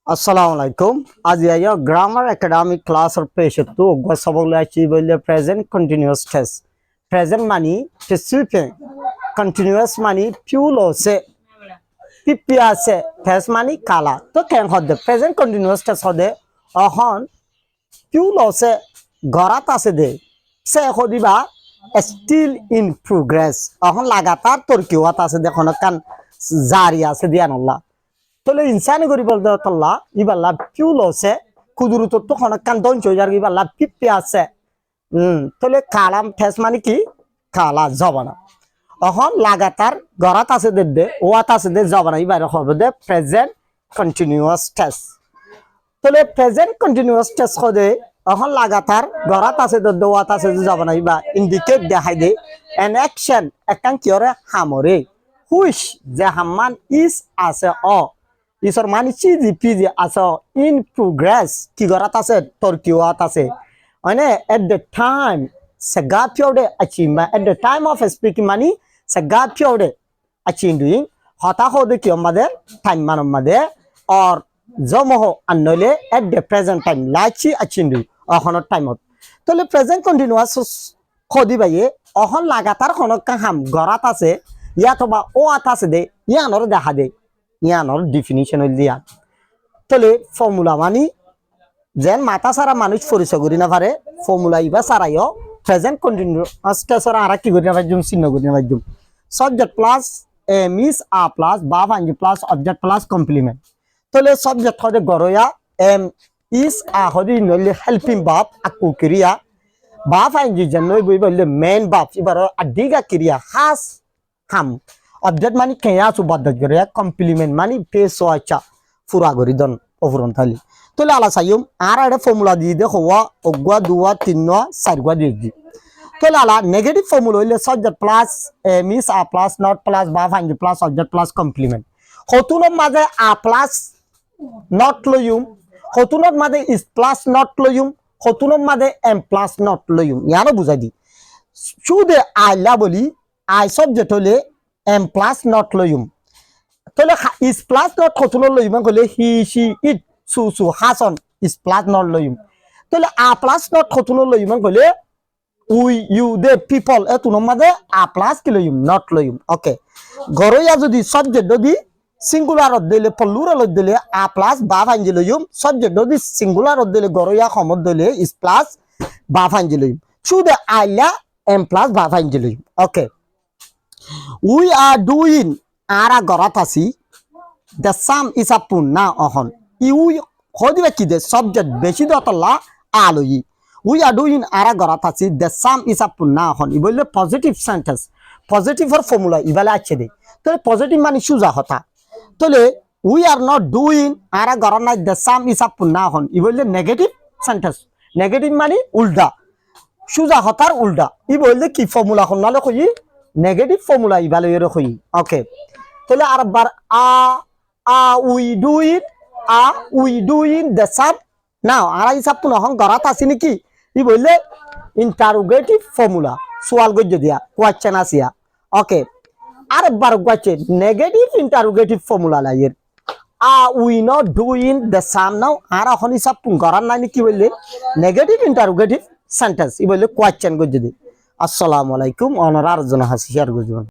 Assalamualaikum. As your grammar academic class or patient to Gwasabula achieve present continuous tense. Present money to sweeping. Continuous money pulo se. Pipia se. Past money kala. To can hold the present continuous tense hode. Ahon pulo se. Gorata se de. Se hodiba still in progress. Ahon lagatar turkiwata se de honakan zaria se dianullah. তলে ইনসানি করি বলতে তল্লা ইবাল্লা পিউল আছে কুদুরু তো তখন কান দন চইজার ইবাল্লা পিপি আছে তলে কালাম ফেস মানে কি কালা জবানা এখন লাগাতার গরাত আছে দে ওয়াত আছে দে জবানা ইবারে হবে দে প্রেজেন্ট কন্টিনিউয়াস টেন্স তলে প্রেজেন্ট কন্টিনিউয়াস টেন্স হবে এখন লাগাতার গরাত আছে দে ওয়াত আছে দে জবানা ইবা ইন্ডিকেট দেখাই দে এন অ্যাকশন একান কি ওরে হামরে হুইশ যে হাম্মান ইস আছে অ Isor mani chizi pizi aso in progress ki gorat ase torkiwat ase ane at the time sagapyode achimba at the time of speaking mani sagapyode achinduing hota hode ki amader time manamade or zomoho annole at the present time lachi achindu ahono time of tole present continuous khodi baye ohon lagatar khonok ham gorat ase ya toba o atase de ya nor দেখা de ইয়ানোর definition হইল দিয়া তলে formula মানি যেন মাথা সারা মানুষ পরিচয় করি না পারে ফর্মুলা ইবা সারাইও প্রেজেন্ট কন্টিনিউয়াস টেন্সর আর কি করি না পারজুম চিহ্ন করি না পারজুম subject plus am is are plus verb ING plus object plus complement তলে সাবজেক্ট হদে গরয়া এম ইজ আ হদি নলে হেল্পিং ভার্ব আকু ক্রিয়া ভার্ব আইএনজি জন্য বই বললে মেইন ভার্ব এবার আদিগা ক্রিয়া হাস হাম অবজেক্ট মানে কেয়া সুবাদ্দাত করে কমপ্লিমেন্ট মানে পেছো আচ্ছা পুরা গরি দন অফুরন থালি তলে আলা সাইম আর একটা ফর্মুলা দিয়ে দে হওয়া অগুয়া দুয়া তিনয়া চারগুয়া দিয়ে দি তলে আলা নেগেটিভ ফর্মুলা হইলে subject plus miss a plus not plus বা ফাইনজি প্লাস অবজেক্ট প্লাস কমপ্লিমেন্ট হতুনের মাঝে আ প্লাস নট লইম হতুনের মাঝে ইস প্লাস নট লইম হতুনের মাঝে এম প্লাস নট লইম ইয়ানো বুঝাই দি শুধু আইলা বলি আই সাবজেক্ট হলে এম প্লাস নট লইম তাহলে ইস প্লাস নট কতনো লইম কইলে হি সি ইট সু সু হাসন ইস প্লাস নট লইম তাহলে আ প্লাস নট কতনো লইম কইলে উই ইউ দে পিপল এতুনো মাঝে আ প্লাস কি লইম নট লইম ওকে গরইয়া যদি সাবজেক্ট যদি সিঙ্গুলারত দিলে প্লুরালত দিলে আ প্লাস বা ফাইনজি লইম সাবজেক্ট যদি সিঙ্গুলারত দিলে গরইয়া সমত দিলে ইস প্লাস বা ফাইনজি লইম শুধু আইলা এম প্লাস বা ফাইনজি লইম ওকে We are doing ara goratasi. The sum is a punna ohon. You hodiba ki the subject beshi dotalla aloyi. We are doing ara goratasi. The sum is a punna ohon. Ibole positive sentence. Positive for formula ibala ache de. Tole positive mani shuja hota. Tole we are not doing ara gorana. The sum is a punna ohon. Ibole negative sentence. Negative mani ulda. Shuja hotar ulda. Ibole ki formula hon nalo koyi. Negative formula ইভালু এর হই okay তাহলে আরবার we doing the same now আর হিসাব তো নহন গরাত আছে নাকি ই বললে ইন্টারোগেটিভ ফর্মুলা সোয়াল গজ্জ দিয়া কোয়েশ্চেন আসিয়া ওকে আরবার গচ্ছে নেগেটিভ ইন্টারোগেটিভ ফর্মুলা লাইয়ের we not doing the same now আর এখন হিসাব গরাত নাই কি বললে নেগেটিভ ইন্টারোগেটিভ সেন্টেন্স ই বললে কোয়েশ্চেন গজ্জ দি আসসালামু আলাইকুম অনার আরজনা হাসি শেয়ার করবেন